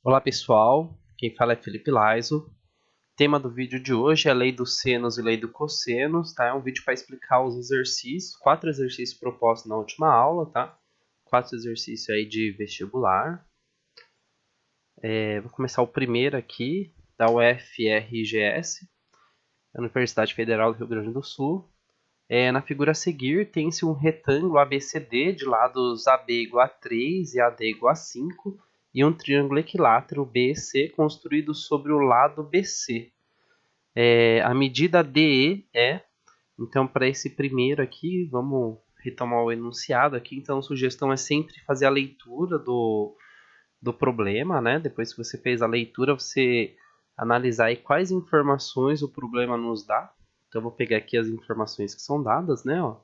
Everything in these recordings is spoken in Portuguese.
Olá pessoal, quem fala é Felipe Laiso. O tema do vídeo de hoje é a lei dos senos e lei do cossenos, tá? É um vídeo para explicar os exercícios, 4 exercícios propostos na última aula, tá? 4 exercícios aí de vestibular. Vou começar o primeiro aqui, da UFRGS, Universidade Federal do Rio Grande do Sul. Na figura a seguir, tem-se um retângulo ABCD de lados AB igual a 3 e AD igual a 5 e um triângulo equilátero BEC construído sobre o lado BC. A medida DE então para esse primeiro aqui, vamos retomar o enunciado aqui, então a sugestão é sempre fazer a leitura do problema, né? Depois que você fez a leitura, você analisar aí quais informações o problema nos dá. Então eu vou pegar aqui as informações que são dadas, né? Ó.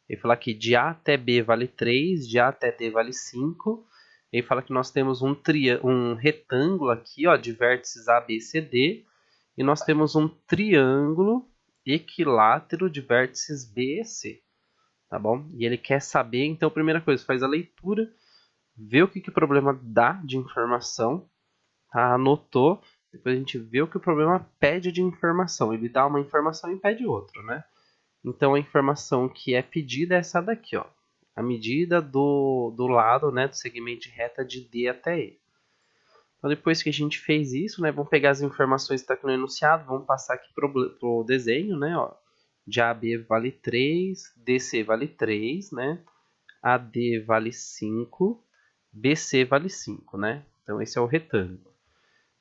Ele fala que de A até B vale 3, de A até D vale 5. Ele fala que nós temos um retângulo aqui, ó, de vértices A, B, C, D. E nós temos um triângulo equilátero de vértices B e C. Tá bom? E ele quer saber, então, a primeira coisa, faz a leitura, vê o que o problema dá de informação, tá? Anotou, depois a gente vê o que o problema pede de informação. Ele dá uma informação e pede outra, né? Então a informação que é pedida é essa daqui, ó. A medida do lado, né, do segmento de reta de D até E. Então depois que a gente fez isso, né, vamos pegar as informações que está aqui no enunciado, vamos passar aqui para o desenho, né, ó. De AB vale 3, DC vale 3, né? AD vale 5, BC vale 5, né? Então esse é o retângulo.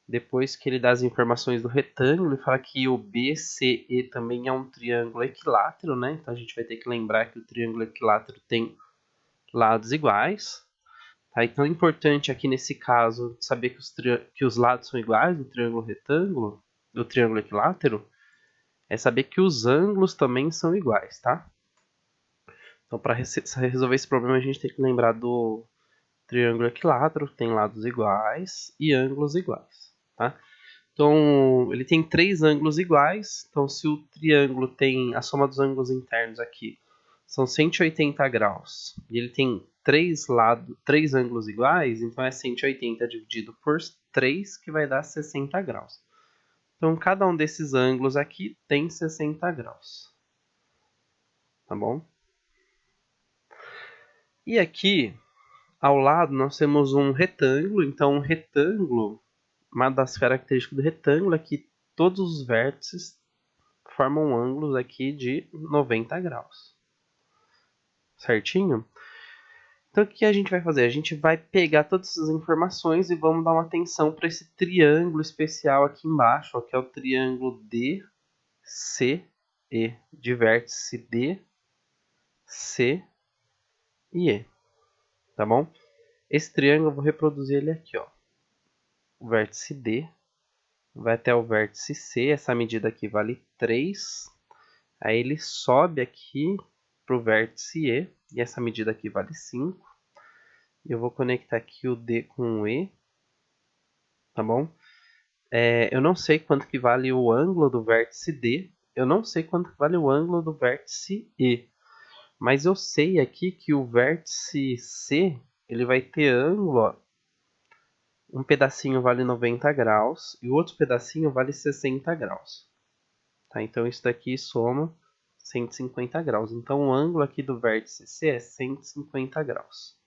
Depois que ele dá as informações do retângulo, ele fala que o BCE também é um triângulo equilátero, né? Então a gente vai ter que lembrar que o triângulo equilátero tem lados iguais. Tá? Então é importante aqui nesse caso saber que os lados são iguais do triângulo retângulo, do triângulo equilátero, é saber que os ângulos também são iguais, tá? Então para resolver esse problema a gente tem que lembrar do triângulo equilátero, que tem lados iguais e ângulos iguais, tá? Então, ele tem 3 ângulos iguais. Então, se o triângulo tem a soma dos ângulos internos aqui são 180 graus e ele tem 3 ângulos iguais, então é 180 dividido por 3 que vai dar 60 graus. Então, cada um desses ângulos aqui tem 60 graus. Tá bom? E aqui, ao lado, nós temos um retângulo. Então, um retângulo, uma das características do retângulo é que todos os vértices formam ângulos aqui de 90 graus. Certinho? Então, o que a gente vai fazer? A gente vai pegar todas essas informações e vamos dar uma atenção para esse triângulo especial aqui embaixo, ó, que é o triângulo DCE, de vértice D, C e E. Tá bom? Esse triângulo eu vou reproduzir ele aqui, ó. O vértice D vai até o vértice C, essa medida aqui vale 3. Aí ele sobe aqui para o vértice E, e essa medida aqui vale 5. Eu vou conectar aqui o D com o E, tá bom? Eu não sei quanto que vale o ângulo do vértice D, eu não sei quanto que vale o ângulo do vértice E, mas eu sei aqui que o vértice C, ele vai ter ângulo, ó, um pedacinho vale 90 graus e o outro pedacinho vale 60 graus. Tá? Então isso daqui soma 150 graus. Então o ângulo aqui do vértice C é 150 graus.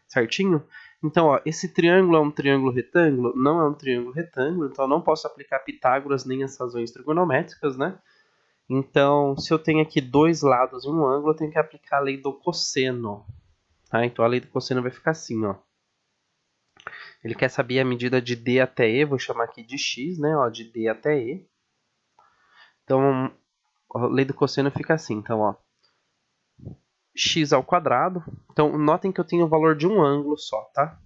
Certinho? Então, ó, esse triângulo é um triângulo retângulo? Não é um triângulo retângulo, então eu não posso aplicar Pitágoras nem as razões trigonométricas, né? Então, se eu tenho aqui dois lados e um ângulo, eu tenho que aplicar a lei do cosseno. Tá? Então, a lei do cosseno vai ficar assim, ó. Ele quer saber a medida de D até E, vou chamar aqui de X, né? Ó, de D até E. Então, a lei do cosseno fica assim, então, ó. X ao quadrado. Então, notem que eu tenho o valor de um ângulo só, tá?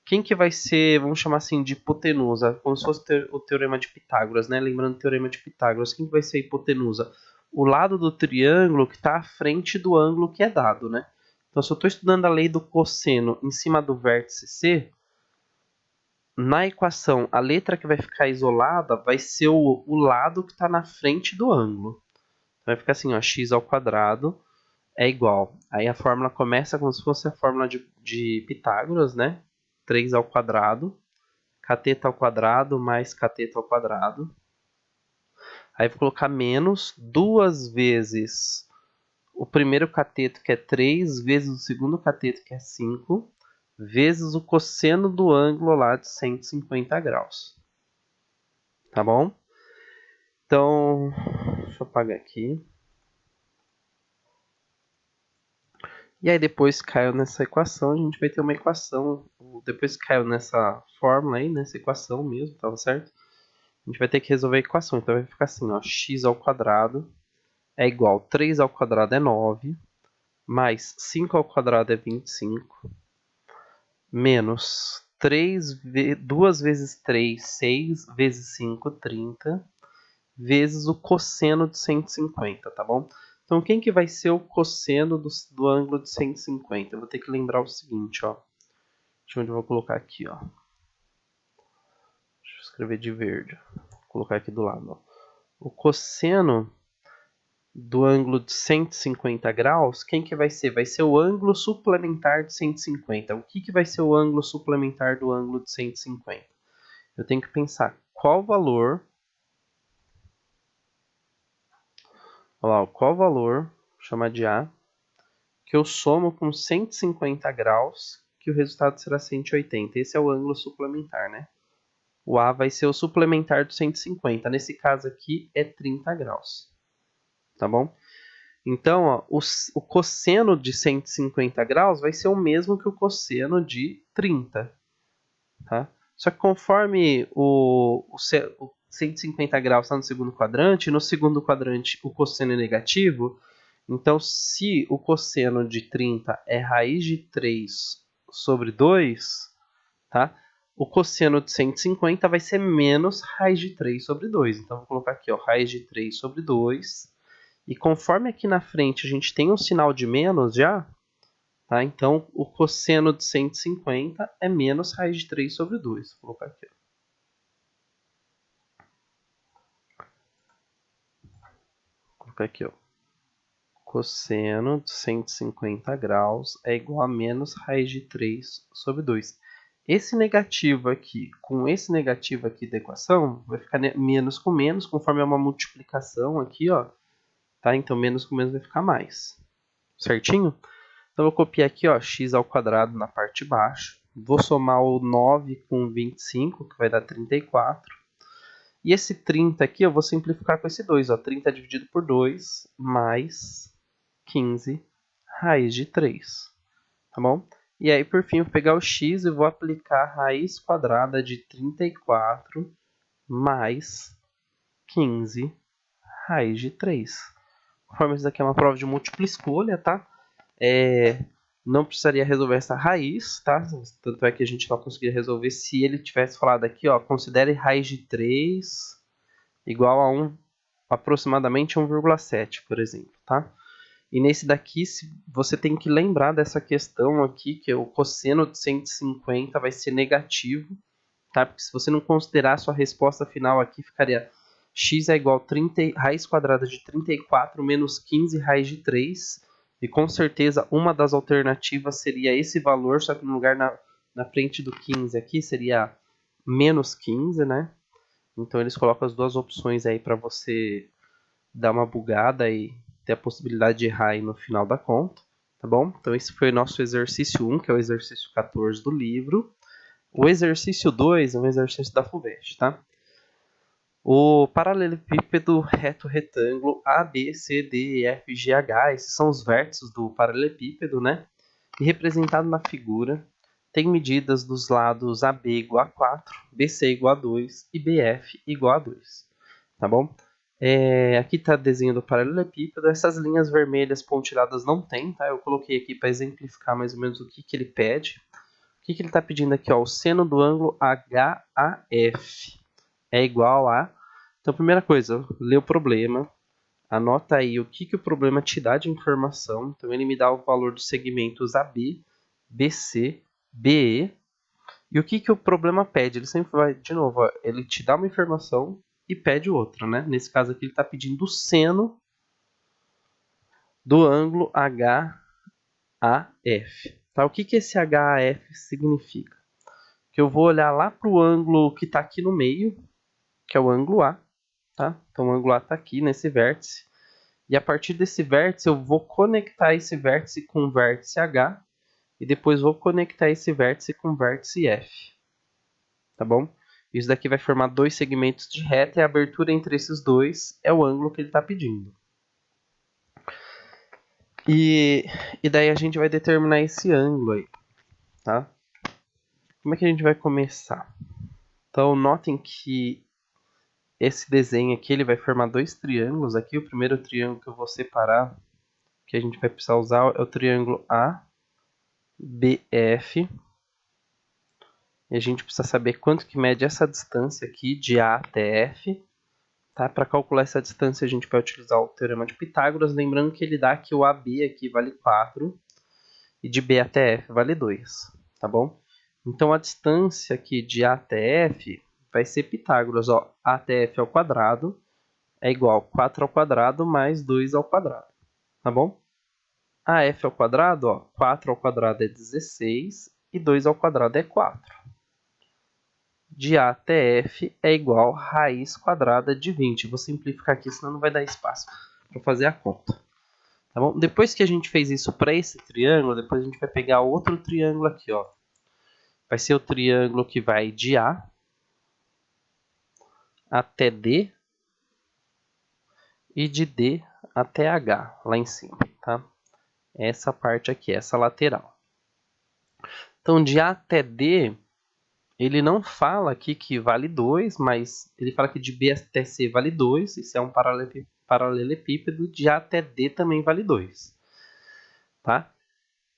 Quem que vai ser, vamos chamar assim, de hipotenusa, como se fosse o teorema de Pitágoras, né? Lembrando o teorema de Pitágoras, quem que vai ser a hipotenusa? O lado do triângulo que está à frente do ângulo que é dado, né? Então, se eu estou estudando a lei do cosseno em cima do vértice C, na equação, a letra que vai ficar isolada vai ser o lado que está na frente do ângulo. Então, vai ficar assim, ó, x ao quadrado é igual. Aí a fórmula começa como se fosse a fórmula de Pitágoras, né? 3 ao quadrado cateto ao quadrado mais cateto ao quadrado. Aí vou colocar menos 2 vezes o primeiro cateto, que é 3, vezes o segundo cateto, que é 5, vezes o cosseno do ângulo lá de 150 graus. Tá bom? Então, deixa eu apagar aqui. E aí depois caiu nessa equação, a gente vai ter uma equação, depois caiu nessa fórmula aí, nessa equação mesmo, tá certo? A gente vai ter que resolver a equação, então vai ficar assim, ó, x ao quadrado é igual a 3 ao quadrado é 9, mais 5 ao quadrado é 25, menos 2 vezes 3, 6, vezes 5, 30, vezes o cosseno de 150, tá bom? Então, quem que vai ser o cosseno do ângulo de 150? Eu vou ter que lembrar o seguinte, ó. Deixa eu ver onde eu vou colocar aqui, ó. Deixa eu escrever de verde. Vou colocar aqui do lado, ó. O cosseno do ângulo de 150 graus, quem que vai ser? Vai ser o ângulo suplementar de 150. O que que vai ser o ângulo suplementar do ângulo de 150? Eu tenho que pensar qual valor, olha lá, qual valor, vou chamar de A, que eu somo com 150 graus, que o resultado será 180. Esse é o ângulo suplementar, né? O A vai ser o suplementar do 150. Nesse caso aqui é 30 graus. Tá bom? Então, ó, o cosseno de 150 graus vai ser o mesmo que o cosseno de 30. Tá? Só que conforme o 150 graus está no segundo quadrante, no segundo quadrante o cosseno é negativo, então se o cosseno de 30 é raiz de 3 sobre 2, tá? O cosseno de 150 vai ser menos raiz de 3 sobre 2. Então, vou colocar aqui, ó, raiz de 3 sobre 2. E conforme aqui na frente a gente tem um sinal de menos já, tá? Então, o cosseno de 150 é menos raiz de 3 sobre 2. Vou colocar aqui, ó. Vou colocar aqui, ó. Cosseno de 150 graus é igual a menos raiz de 3 sobre 2. Esse negativo aqui com esse negativo aqui da equação vai ficar menos com menos, conforme é uma multiplicação aqui, ó. Tá? Então, menos com menos vai ficar mais. Certinho? Então, eu vou copiar aqui, ó, x ao quadrado na parte de baixo. Vou somar o 9 com 25, que vai dar 34. E esse 30 aqui eu vou simplificar com esse 2. Ó, 30 dividido por 2, mais 15 raiz de 3. Tá bom? E aí, por fim, eu vou pegar o x e vou aplicar a raiz quadrada de 34 mais 15 raiz de 3. Conforme isso daqui é uma prova de múltipla escolha, tá? Não precisaria resolver essa raiz, tá? Tanto é que a gente só conseguiria resolver se ele tivesse falado aqui, ó, considere raiz de 3 igual a aproximadamente 1,7, por exemplo, tá? E nesse daqui, você tem que lembrar dessa questão aqui, que o cosseno de 150 vai ser negativo, tá? Porque se você não considerar a sua resposta final aqui, ficaria x é igual a raiz quadrada de 34 menos 15 raiz de 3. E com certeza uma das alternativas seria esse valor, só que no lugar na frente do 15 aqui seria menos 15, né? Então eles colocam as duas opções aí para você dar uma bugada e ter a possibilidade de errar aí no final da conta, tá bom? Então esse foi o nosso exercício 1, que é o exercício 14 do livro. O exercício 2 é um exercício da FUVEST, tá? O paralelepípedo reto retângulo A, B, C, D, E, F, G, H, esses são os vértices do paralelepípedo, né? E representado na figura, tem medidas dos lados AB igual a 4, BC igual a 2 e BF igual a 2, tá bom? Aqui está o desenho do paralelepípedo, essas linhas vermelhas pontilhadas não tem, tá? Eu coloquei aqui para exemplificar mais ou menos o que ele pede. O que ele está pedindo aqui? Ó, o seno do ângulo HAF é igual a... Então, primeira coisa, lê o problema, anota aí o que o problema te dá de informação. Então, ele me dá o valor dos segmentos AB, BC, BE. E o que o problema pede? Ele sempre vai, de novo, ó, ele te dá uma informação e pede outra, né? Nesse caso aqui, ele está pedindo o seno do ângulo HAF. Tá? O que esse HAF significa? que eu vou olhar lá para o ângulo que está aqui no meio, que é o ângulo A, tá? Então o ângulo A está aqui nesse vértice. E a partir desse vértice eu vou conectar esse vértice com o vértice H e depois vou conectar esse vértice com o vértice F, tá bom? Isso daqui vai formar dois segmentos de reta e a abertura entre esses dois é o ângulo que ele está pedindo. E daí a gente vai determinar esse ângulo aí, tá? Como é que a gente vai começar? Então, notem que esse desenho aqui ele vai formar dois triângulos. Aqui o primeiro triângulo que eu vou separar, que a gente vai precisar usar, é o triângulo ABF. E a gente precisa saber quanto que mede essa distância aqui de A até F. Tá? Para calcular essa distância a gente vai utilizar o teorema de Pitágoras, lembrando que ele dá que o AB aqui vale 4 e de B até F vale 2, tá bom? Então a distância aqui de A até F vai ser Pitágoras, ó, A até F ao quadrado é igual a 4 ao quadrado mais 2 ao quadrado, tá bom? AF ao quadrado, ó, 4 ao quadrado é 16 e 2 ao quadrado é 4. De A até F é igual a raiz quadrada de 20. Vou simplificar aqui, senão não vai dar espaço para fazer a conta. Tá bom? Depois que a gente fez isso para esse triângulo, depois a gente vai pegar outro triângulo aqui, ó. Vai ser o triângulo que vai de A até D e de D até H, lá em cima, tá? Essa parte aqui, essa lateral. Então, de A até D, ele não fala aqui que vale 2, mas ele fala que de B até C vale 2, isso é um paralelepípedo, de A até D também vale 2, tá?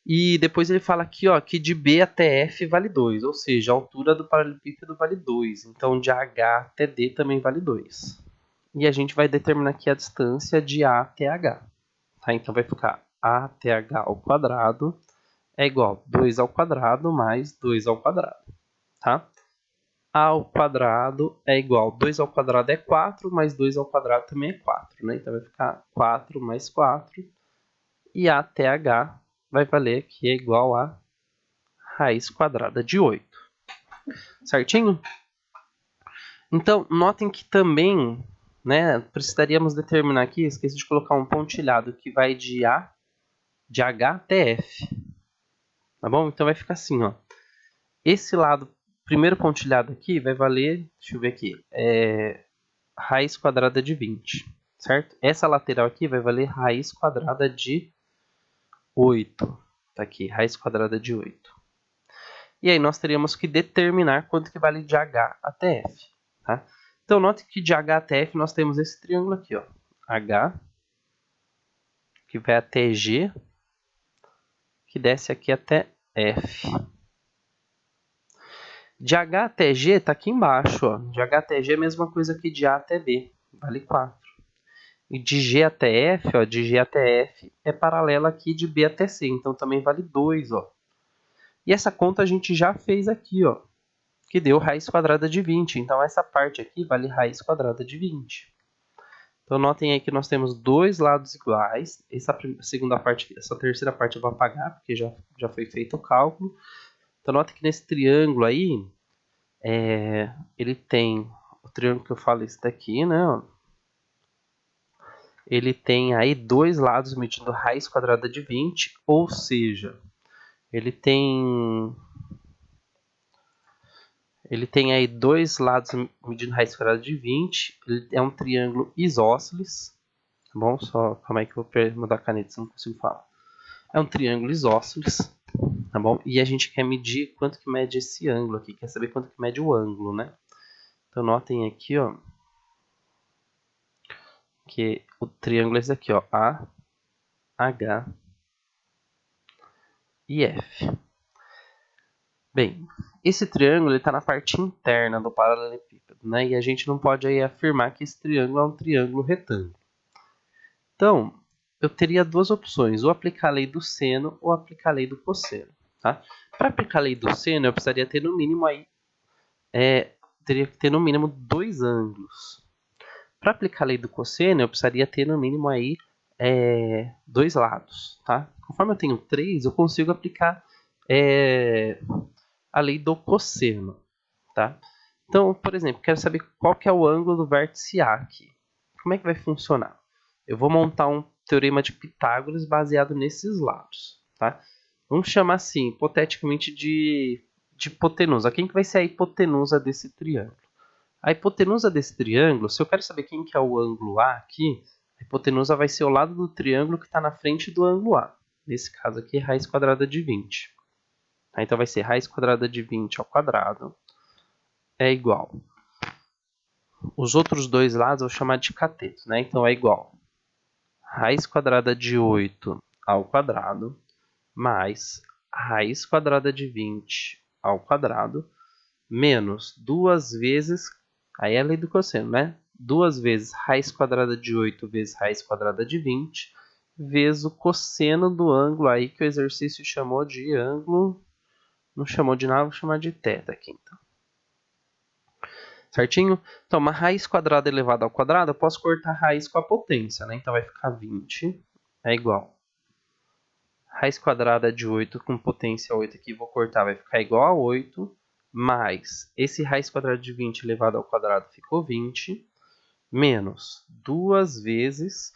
E depois ele fala aqui, ó, que de B até F vale 2, ou seja, a altura do paralelepípedo vale 2. Então, de H até D também vale 2. E a gente vai determinar aqui a distância de A até H. Tá? Então, vai ficar A até H ao quadrado é igual a 2 ao quadrado mais 2 ao quadrado. Tá? A ao quadrado é igual a 2 ao quadrado é 4, mais 2 ao quadrado também é 4. Né? Então, vai ficar 4 mais 4. E A até H vai valer que é igual a raiz quadrada de 8. Certinho? Então, notem que também, né, precisaríamos determinar aqui, esqueci de colocar um pontilhado que vai de H até F. Tá bom? Então vai ficar assim, ó. Esse lado, primeiro pontilhado aqui, vai valer, deixa eu ver aqui, raiz quadrada de 20, certo? Essa lateral aqui vai valer raiz quadrada de 8. Tá aqui, raiz quadrada de 8. E aí nós teríamos que determinar quanto que vale de H até F. Tá? Então, note que de H até F nós temos esse triângulo aqui, ó. H, que vai até G, que desce aqui até F. De H até G está aqui embaixo, ó. De H até G é a mesma coisa que de A até B, vale 4. E de G até F, ó, de G até F é paralela aqui de B até C, então também vale 2, ó. E essa conta a gente já fez aqui, ó, que deu raiz quadrada de 20. Então, essa parte aqui vale raiz quadrada de 20. Então, notem aí que nós temos dois lados iguais. Essa segunda parte, essa terceira parte eu vou apagar, porque já foi feito o cálculo. Então, notem que nesse triângulo aí, ele tem o triângulo que eu falei, esse daqui, né? Ele tem aí dois lados medindo raiz quadrada de 20, ou seja, ele tem aí dois lados medindo raiz quadrada de 20. Ele é um triângulo isósceles. Tá bom? Só calma aí que eu vou mudar a caneta, se eu não consigo falar. É um triângulo isósceles. Tá bom? E a gente quer medir quanto que mede esse ângulo aqui. Quer saber quanto que mede o ângulo, né? Então notem aqui, ó, que o triângulo é esse aqui, ó. A, H e F. Bem, esse triângulo está na parte interna do paralelepípedo, né? E a gente não pode aí afirmar que esse triângulo é um triângulo retângulo. Então, eu teria duas opções, ou aplicar a lei do seno ou aplicar a lei do cosseno. Tá? Para aplicar a lei do seno, eu precisaria ter no mínimo aí, teria que ter no mínimo dois ângulos. Para aplicar a lei do cosseno, eu precisaria ter no mínimo aí dois lados. Tá? Conforme eu tenho três, eu consigo aplicar a lei do cosseno, tá? Então, por exemplo, quero saber qual que é o ângulo do vértice A aqui. Como é que vai funcionar? Eu vou montar um teorema de Pitágoras baseado nesses lados, tá? Vamos chamar assim, hipoteticamente, de hipotenusa. Quem que vai ser a hipotenusa desse triângulo? A hipotenusa desse triângulo, se eu quero saber quem que é o ângulo A aqui, a hipotenusa vai ser o lado do triângulo que está na frente do ângulo A. Nesse caso aqui, raiz quadrada de 20. Então vai ser raiz quadrada de 20 ao quadrado é igual. Os outros dois lados eu vou chamar de catetos, né? Então é igual raiz quadrada de 8 ao quadrado mais raiz quadrada de 20 ao quadrado menos 2 vezes, aí é a lei do cosseno, né? 2 vezes raiz quadrada de 8 vezes raiz quadrada de 20 vezes o cosseno do ângulo aí que o exercício chamou de ângulo, não chamou de nada, vou chamar de θ aqui então. Certinho? Então, uma raiz quadrada elevada ao quadrado, eu posso cortar a raiz com a potência, né? Então, vai ficar 20 é igual. Raiz quadrada de 8 com potência 8 aqui, vou cortar, vai ficar igual a 8, mais esse raiz quadrada de 20 elevado ao quadrado ficou 20, menos 2 vezes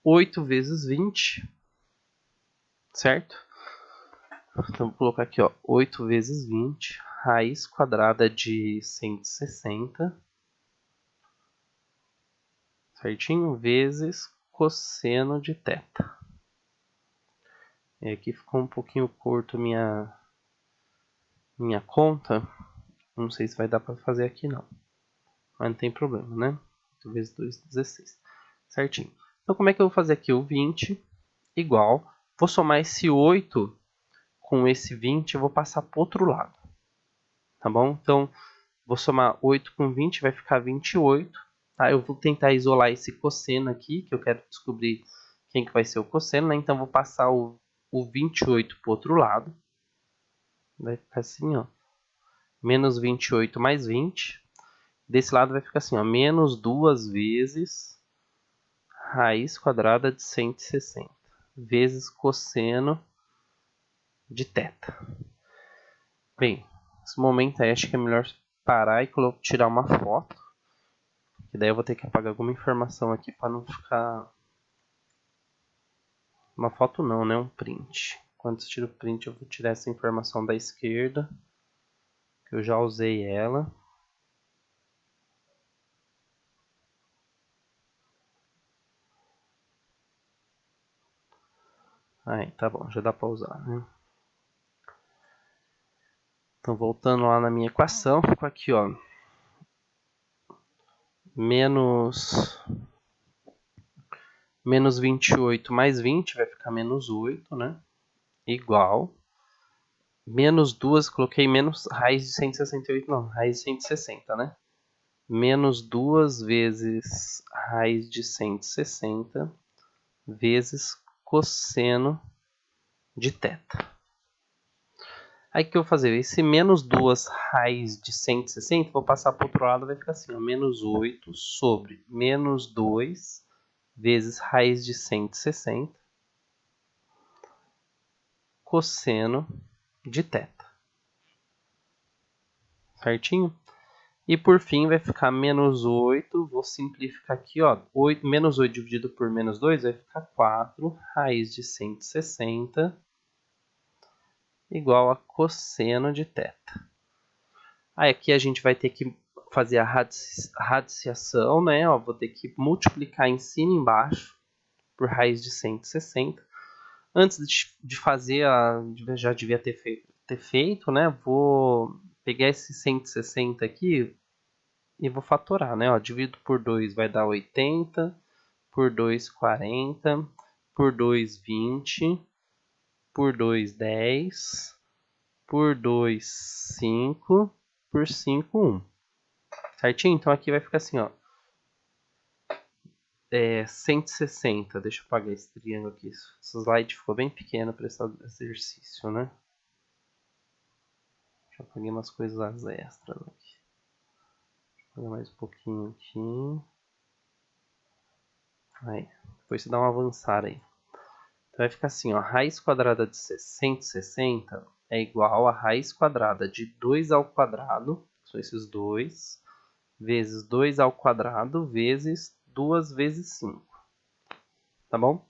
8 vezes 20, certo? Então, vou colocar aqui, ó, 8 vezes 20, raiz quadrada de 160, certinho? Vezes cosseno de θ. E aqui ficou um pouquinho curto minha conta. Não sei se vai dar para fazer aqui não. Mas não tem problema, né? 8 vezes 2, 16. Certinho. Então, como é que eu vou fazer aqui? O 20 igual. Vou somar esse 8 com esse 20 e vou passar para o outro lado. Tá bom? Então, vou somar 8 com 20, vai ficar 28. Tá? Eu vou tentar isolar esse cosseno aqui, que eu quero descobrir quem que vai ser o cosseno, né? Então, vou passar o 28 para o outro lado. Vai ficar assim, ó. Menos 28 mais 20. Desse lado vai ficar assim, ó. Menos 2 vezes raiz quadrada de 160. Vezes cosseno de θ. Bem, nesse momento aí acho que é melhor parar e tirar uma foto. Que daí eu vou ter que apagar alguma informação aqui para não ficar... Uma foto não, né? Um print. Quando eu tiro o print eu vou tirar essa informação da esquerda. Que eu já usei ela. Aí, tá bom, já dá para usar, né? Então, voltando lá na minha equação, ficou aqui, ó. Menos 28 mais 20 vai ficar menos 8, né? Igual. Menos 2, coloquei menos raiz de 168, não, raiz de 160, né? Menos 2 vezes raiz de 160 vezes cosseno de θ. Aí o que eu vou fazer? Esse menos 2 raiz de 160, vou passar para o outro lado, vai ficar assim, ó, menos 8 sobre menos 2 vezes raiz de 160 cosseno de θ. Certinho? E por fim vai ficar menos 8, vou simplificar aqui, ó, menos 8 dividido por menos 2 vai ficar 4 raiz de 160 igual a cosseno de θ. Aí aqui a gente vai ter que fazer a radiciação, né? Ó, vou ter que multiplicar em cima e embaixo por raiz de 160. Antes de fazer, já devia ter feito, né? Vou pegar esse 160 aqui e vou fatorar, né? Ó, divido por 2 vai dar 80, por 2, 40, por 2, 20, por 2, 10, por 2, 5, por 5, 1. Certinho? Então aqui vai ficar assim, ó. 160. Deixa eu apagar esse triângulo aqui. Esse slide ficou bem pequeno para esse exercício, né? Já apaguei umas coisas extras aqui. Vou mais um pouquinho aqui. Aí. Depois você dá uma avançada aí. Então vai ficar assim, ó. Raiz quadrada de 160 é igual a raiz quadrada de 2 ao quadrado, são esses dois, vezes 2 ao quadrado, vezes 2 vezes 5. Tá bom?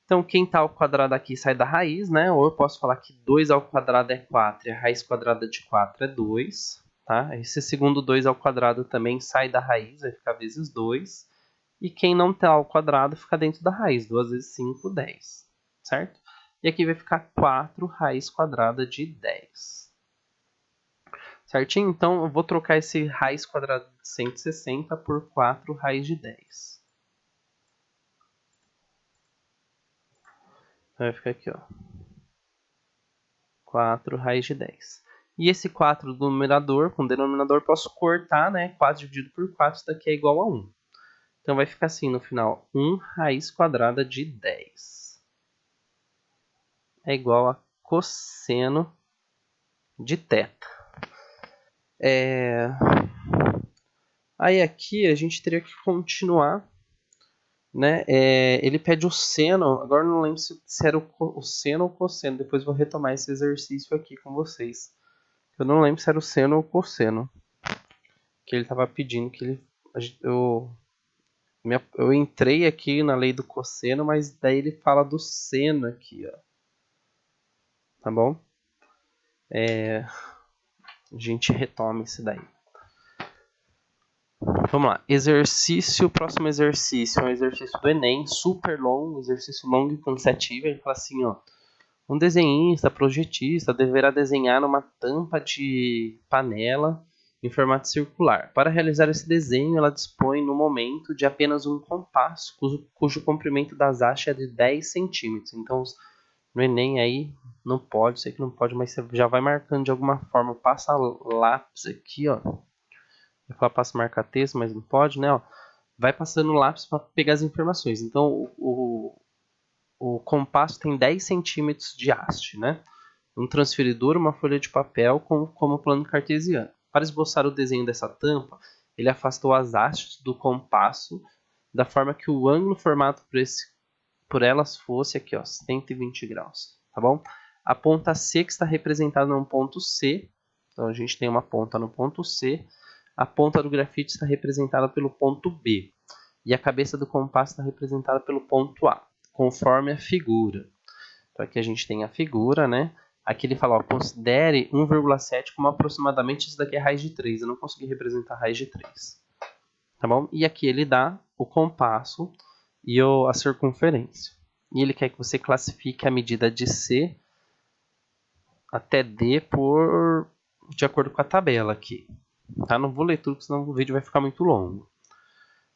Então, quem está ao quadrado aqui sai da raiz, né? Ou eu posso falar que 2 ao quadrado é 4 e a raiz quadrada de 4 é 2. Tá? Esse segundo 2 ao quadrado também sai da raiz, vai ficar vezes 2. E quem não está ao quadrado fica dentro da raiz. 2 vezes 5, 10. Certo? E aqui vai ficar 4 raiz quadrada de 10. Certinho? Então, eu vou trocar esse raiz quadrada de 160 por 4 raiz de 10. Então, vai ficar aqui, ó. 4 raiz de 10. E esse 4 do numerador, com o denominador, posso cortar, né? 4 dividido por 4, isso daqui é igual a 1. Então, vai ficar assim no final, 1 raiz quadrada de 10 é igual a cosseno de θ. Aí aqui a gente teria que continuar, né? Ele pede o seno, agora não lembro se era o seno ou o cosseno, depois vou retomar esse exercício aqui com vocês. Eu não lembro se era o seno ou o cosseno que ele estava pedindo, eu entrei aqui na lei do cosseno, mas daí ele fala do seno aqui, ó. Tá bom? A gente retoma isso daí. Vamos lá. Próximo exercício é um exercício do Enem, super longo, exercício longo e cansativo. Ele fala assim, ó. Um desenhista, projetista, deverá desenhar uma tampa de panela em formato circular. Para realizar esse desenho, ela dispõe no momento de apenas um compasso, cujo comprimento das hastes é de 10 centímetros. Então, no Enem aí, não pode, sei que não pode, mas você já vai marcando de alguma forma. Passa lápis aqui, ó. Eu falar passa marca texto, mas não pode, né? Ó. Vai passando lápis para pegar as informações. Então, o compasso tem 10 centímetros de haste, né? Um transferidor, uma folha de papel como plano cartesiano. Para esboçar o desenho dessa tampa, ele afastou as hastes do compasso da forma que o ângulo formado por elas fosse aqui, ó, 120 graus, tá bom? A ponta C que está representada no ponto C, então a gente tem uma ponta no ponto C, a ponta do grafite está representada pelo ponto B e a cabeça do compasso está representada pelo ponto A, conforme a figura. Então aqui a gente tem a figura, né? Aqui ele fala, ó, considere 1,7 como aproximadamente isso daqui é raiz de 3. Eu não consegui representar a raiz de 3. Tá bom? E aqui ele dá o compasso e a circunferência. E ele quer que você classifique a medida de C até D de acordo com a tabela aqui. Tá? Não vou ler tudo, senão o vídeo vai ficar muito longo.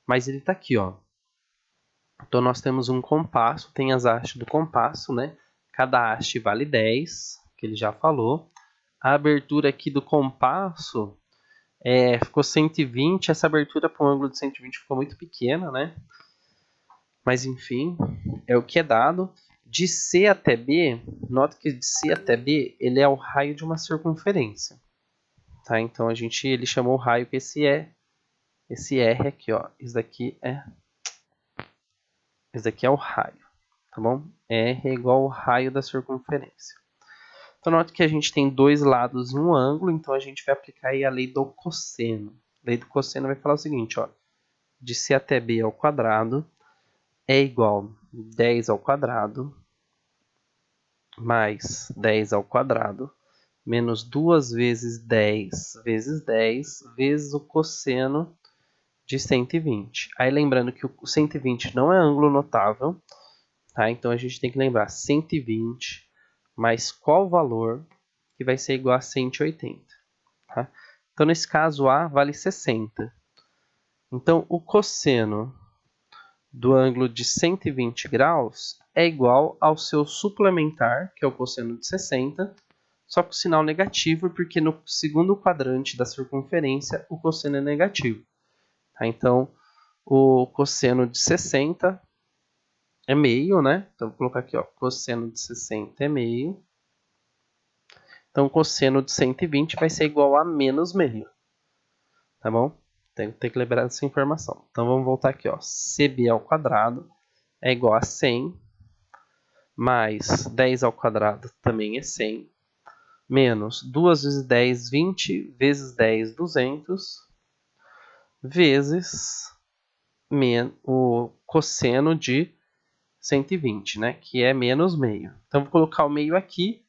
Mas ele está aqui, ó. Então nós temos um compasso, tem as hastes do compasso, né? Cada haste vale 10, que ele já falou. A abertura aqui do compasso ficou 120, essa abertura para um ângulo de 120 ficou muito pequena, né? Mas enfim, é o que é dado. De C até B, nota que de C até B, ele é o raio de uma circunferência. Tá? Então ele chamou o raio que esse R aqui, ó. Esse daqui é o raio, tá bom? R é igual ao raio da circunferência. Então, nota que a gente tem dois lados em um ângulo, então a gente vai aplicar aí a lei do cosseno. A lei do cosseno vai falar o seguinte, ó. De C até B ao quadrado é igual a 10 ao quadrado mais 10 ao quadrado menos 2 vezes 10 vezes 10 vezes o cosseno de 120. Aí lembrando que o 120 não é ângulo notável, tá? Então a gente tem que lembrar 120 mais qual valor que vai ser igual a 180. Tá? Então nesse caso A vale 60. Então o cosseno do ângulo de 120 graus é igual ao seu suplementar, que é o cosseno de 60, só com sinal negativo, porque no segundo quadrante da circunferência o cosseno é negativo. Tá? Então o cosseno de 60 é meio, né? Então vou colocar aqui, ó, cosseno de 60 é meio. Então cosseno de 120 vai ser igual a menos meio. Tá bom? Tem que lembrar dessa informação. Então vamos voltar aqui, ó. CB ao quadrado é igual a 100 mais 10 ao quadrado também é 100 menos 2 vezes 10, 20, vezes 10, 200, vezes o cosseno de 120, né? Que é menos meio. Então, vou colocar o meio aqui.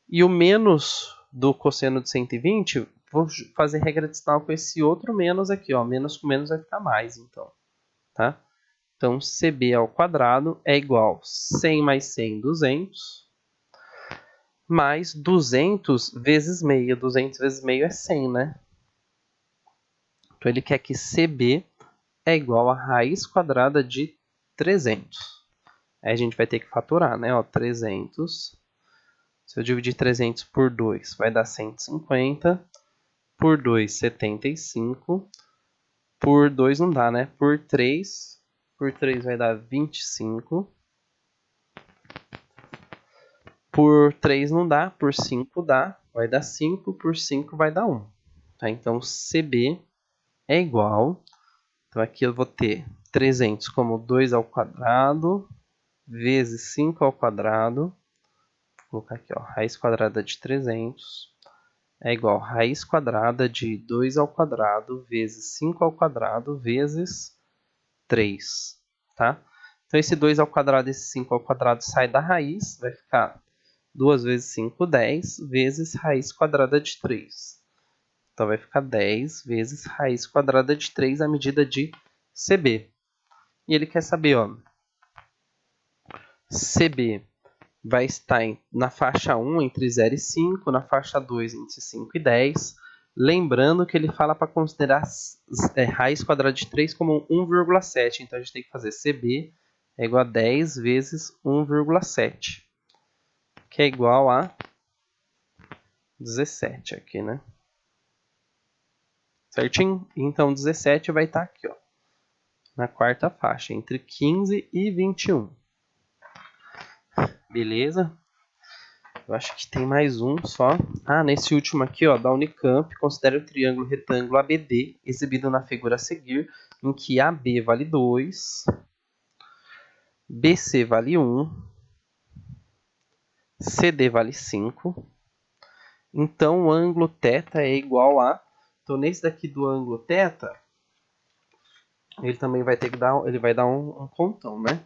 E o menos do cosseno de 120, vou fazer regra adicional com esse outro menos aqui, ó. Menos com menos vai ficar mais, então. Tá? Então, CB ao quadrado é igual a 100 mais 100, 200. Mais 200 vezes meio. 200 vezes meio é 100, né? Então, ele quer que CB é igual a raiz quadrada de 300. Aí a gente vai ter que fatorar, né? Ó, 300. Se eu dividir 300 por 2, vai dar 150. Por 2, 75. Por 2 não dá, né? Por 3 vai dar 25. Por 3 não dá, por 5 dá, vai dar 5. Por 5 vai dar 1. Tá? Então, CB é igual. Então, aqui eu vou ter 300 como 2 ao quadrado, vezes 5 ao quadrado. Vou colocar aqui, ó, raiz quadrada de 300 é igual a raiz quadrada de 2 ao quadrado vezes 5 ao quadrado vezes 3. Tá? Então, esse 2 ao quadrado e esse 5 ao quadrado sai da raiz, vai ficar 2 vezes 5, 10, vezes raiz quadrada de 3. Então, vai ficar 10 vezes raiz quadrada de 3 a medida de CB. E ele quer saber, ó, CB vai estar na faixa 1 entre 0 e 5, na faixa 2 entre 5 e 10. Lembrando que ele fala para considerar raiz quadrada de 3 como 1,7. Então, a gente tem que fazer CB é igual a 10 vezes 1,7. Que é igual a 17 aqui, né? Certinho? Então, 17 vai estar aqui, ó, na quarta faixa, entre 15 e 21. Beleza? Eu acho que tem mais um só. Ah, nesse último aqui, ó, da Unicamp, considere o triângulo retângulo ABD, exibido na figura a seguir, em que AB vale 2, BC vale 1, CD vale 5. Então, o ângulo θ é igual a... Então, nesse daqui do ângulo θ, ele também vai ter que dar, ele vai dar um pontão, né?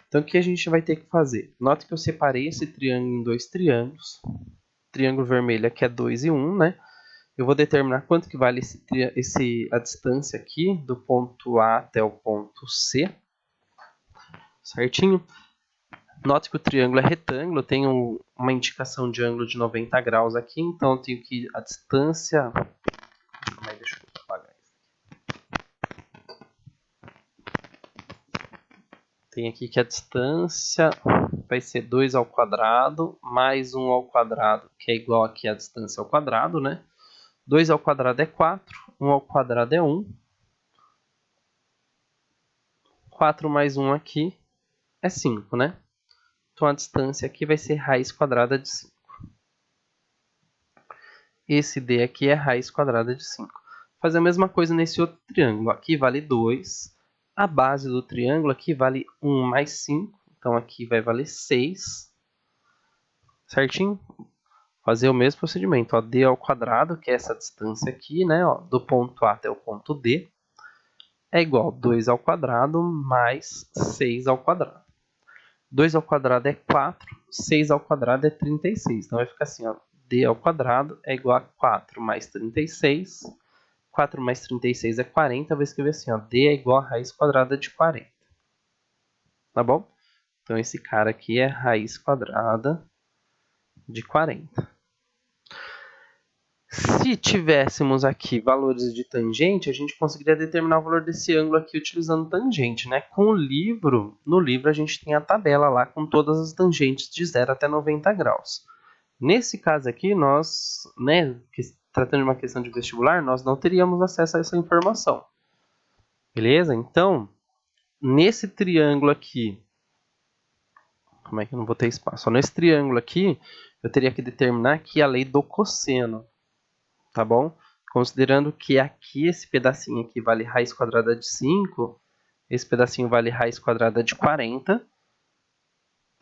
Então, o que a gente vai ter que fazer? Nota que eu separei esse triângulo em dois triângulos. Triângulo vermelho aqui é 2 e 1, né? Eu vou determinar quanto que vale a distância aqui do ponto A até o ponto C. Certinho? Note que o triângulo é retângulo, eu tenho uma indicação de ângulo de 90 graus aqui, então eu tenho que a distância... Deixa eu apagar isso. Tem aqui que a distância vai ser 2 ao quadrado mais 1 ao quadrado, que é igual aqui a distância ao quadrado, né? 2 ao quadrado é 4, 1 ao quadrado é 1. 4 mais 1 aqui é 5, né? Então, a distância aqui vai ser raiz quadrada de 5. Esse D aqui é raiz quadrada de 5. Vou fazer a mesma coisa nesse outro triângulo. Aqui vale 2. A base do triângulo aqui vale 1 mais 5. Então, aqui vai valer 6. Certinho? Fazer o mesmo procedimento. Ó, D ao quadrado, que é essa distância aqui, né? Ó, do ponto A até o ponto D, é igual a 2 ao quadrado mais 6 ao quadrado. 2 ao quadrado é 4, 6 ao quadrado é 36. Então, vai ficar assim, ó, D ao quadrado é igual a 4 mais 36. 4 mais 36 é 40. Eu vou escrever assim, ó, D é igual a raiz quadrada de 40. Tá bom? Então, esse cara aqui é raiz quadrada de 40. Se tivéssemos aqui valores de tangente, a gente conseguiria determinar o valor desse ângulo aqui utilizando tangente, né? Com o livro, no livro a gente tem a tabela lá com todas as tangentes de 0 até 90 graus. Nesse caso aqui, nós, né, tratando de uma questão de vestibular, nós não teríamos acesso a essa informação. Beleza? Então, nesse triângulo aqui, como é que eu não vou ter espaço? Nesse triângulo aqui, eu teria que determinar aqui a lei do cosseno. Tá bom? Considerando que aqui esse pedacinho aqui vale raiz quadrada de 5, esse pedacinho vale raiz quadrada de 40,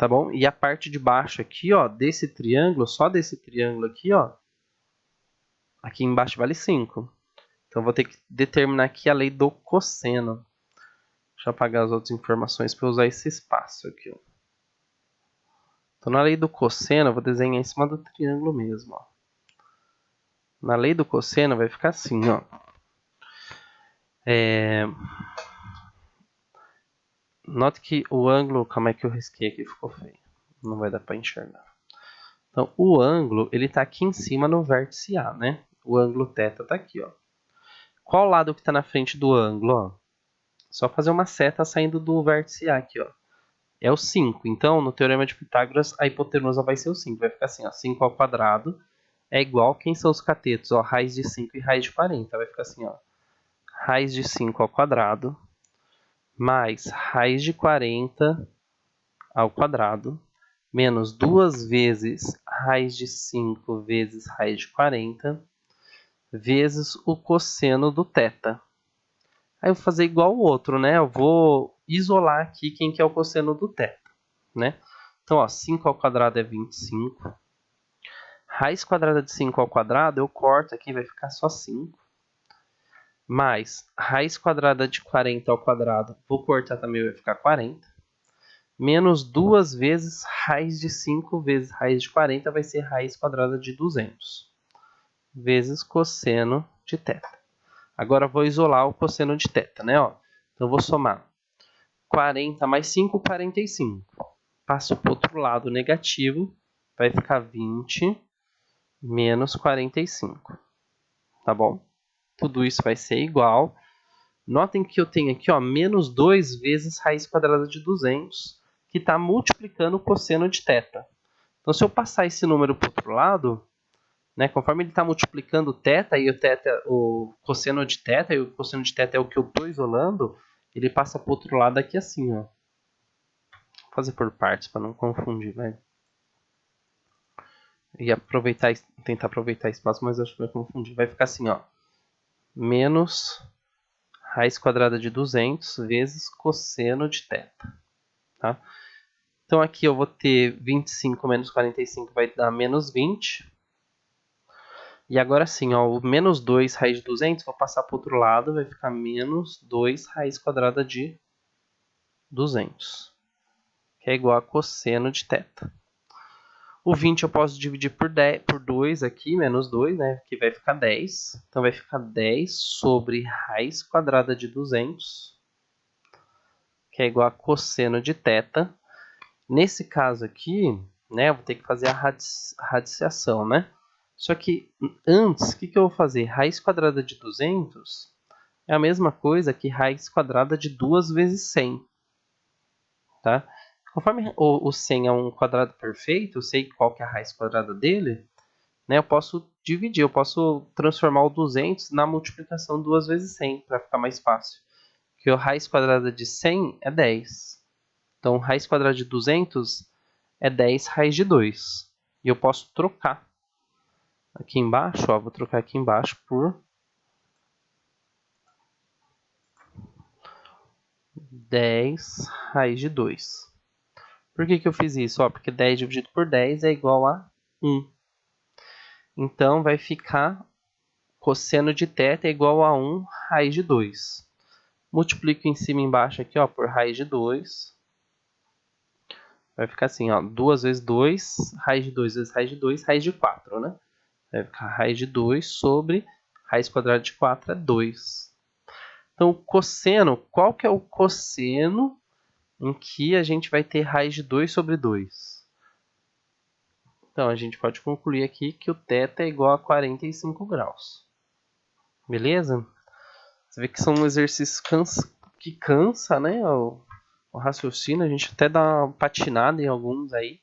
tá bom? E a parte de baixo aqui, ó, desse triângulo, só desse triângulo aqui, ó, aqui embaixo vale 5. Então, eu vou ter que determinar aqui a lei do cosseno. Deixa eu apagar as outras informações para usar esse espaço aqui, ó. Então, na lei do cosseno, eu vou desenhar em cima do triângulo mesmo, ó. Na lei do cosseno vai ficar assim, ó. Note que o ângulo... Calma aí que eu risquei aqui, ficou feio. Não vai dar para enxergar. Então, o ângulo, ele está aqui em cima no vértice A, né? O ângulo θ está aqui, ó. Qual lado que está na frente do ângulo, ó? Só fazer uma seta saindo do vértice A aqui, ó. É o 5. Então, no Teorema de Pitágoras, a hipotenusa vai ser o 5. Vai ficar assim, ó. 5 ao quadrado é igual... Quem são os catetos? Ó, raiz de 5 e raiz de 40. Vai ficar assim, ó. Raiz de 5 ao quadrado mais raiz de 40 ao quadrado menos 2 vezes raiz de 5 vezes raiz de 40 vezes o cosseno do θ. Aí eu vou fazer igual o outro, né? Eu vou isolar aqui quem que é o cosseno do θ, né? Então, ó, 5 ao quadrado é 25. Raiz quadrada de 5 ao quadrado, eu corto aqui, vai ficar só 5. Mais raiz quadrada de 40 ao quadrado, vou cortar também, vai ficar 40. Menos 2 vezes raiz de 5 vezes raiz de 40 vai ser raiz quadrada de 200. Vezes cosseno de θ. Agora vou isolar o cosseno de θ, né? Ó. Então vou somar 40 mais 5, 45. Passo para o outro lado negativo, vai ficar 20 menos 45. Tá bom? Tudo isso vai ser igual. Notem que eu tenho aqui, ó, menos 2 vezes raiz quadrada de 200, que está multiplicando o cosseno de θ. Então, se eu passar esse número para o outro lado, né, conforme ele está multiplicando o θ, e o cosseno de θ, e o cosseno de θ é o que eu estou isolando, ele passa para o outro lado aqui assim, ó. Vou fazer por partes para não confundir, vai. E tentar aproveitar espaço, mas acho que vai confundir. Vai ficar assim, ó. Menos raiz quadrada de 200 vezes cosseno de θ. Tá? Então aqui eu vou ter 25 menos 45 vai dar menos 20. E agora sim, ó, o menos 2 raiz de 200, vou passar para o outro lado, vai ficar menos 2 raiz quadrada de 200. Que é igual a cosseno de θ. O 20 eu posso dividir por 2 aqui, menos 2, né? Que vai ficar 10. Então vai ficar 10 sobre raiz quadrada de 200, que é igual a cosseno de θ. Nesse caso aqui, né, eu vou ter que fazer a radiciação, né? Só que antes, o que eu vou fazer? Raiz quadrada de 200 é a mesma coisa que raiz quadrada de 2 vezes 100. Tá? Conforme o 100 é um quadrado perfeito, eu sei qual que é a raiz quadrada dele, né, eu posso dividir, eu posso transformar o 200 na multiplicação 2 vezes 100, para ficar mais fácil. Porque a raiz quadrada de 100 é 10. Então, raiz quadrada de 200 é 10 raiz de 2. E eu posso trocar aqui embaixo, ó, vou trocar aqui embaixo por 10 raiz de 2. Por que eu fiz isso? Ó, porque 10 dividido por 10 é igual a 1. Então, vai ficar cosseno de θ é igual a 1 raiz de 2. Multiplico em cima e embaixo aqui, ó, por raiz de 2. Vai ficar assim, ó, 2 vezes 2, raiz de 2 vezes raiz de 2, raiz de 4, né? Vai ficar raiz de 2 sobre raiz quadrada de 4 é 2. Então, o cosseno, qual que é o cosseno em que a gente vai ter raiz de 2 sobre 2? Então, a gente pode concluir aqui que o θ é igual a 45 graus. Beleza? Você vê que são exercícios que cansa, né? O raciocínio, a gente até dá uma patinada em alguns aí.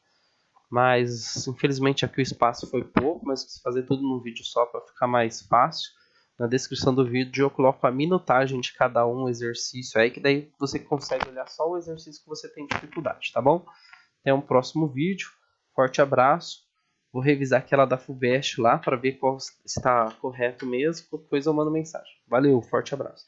Mas, infelizmente, aqui o espaço foi pouco, mas se fazer tudo num vídeo só para ficar mais fácil, na descrição do vídeo eu coloco a minutagem de cada exercício aí, que daí você consegue olhar só o exercício que você tem dificuldade, tá bom? Até um próximo vídeo, forte abraço, vou revisar aquela da FUVEST lá para ver qual está correto mesmo, depois eu mando mensagem. Valeu, forte abraço.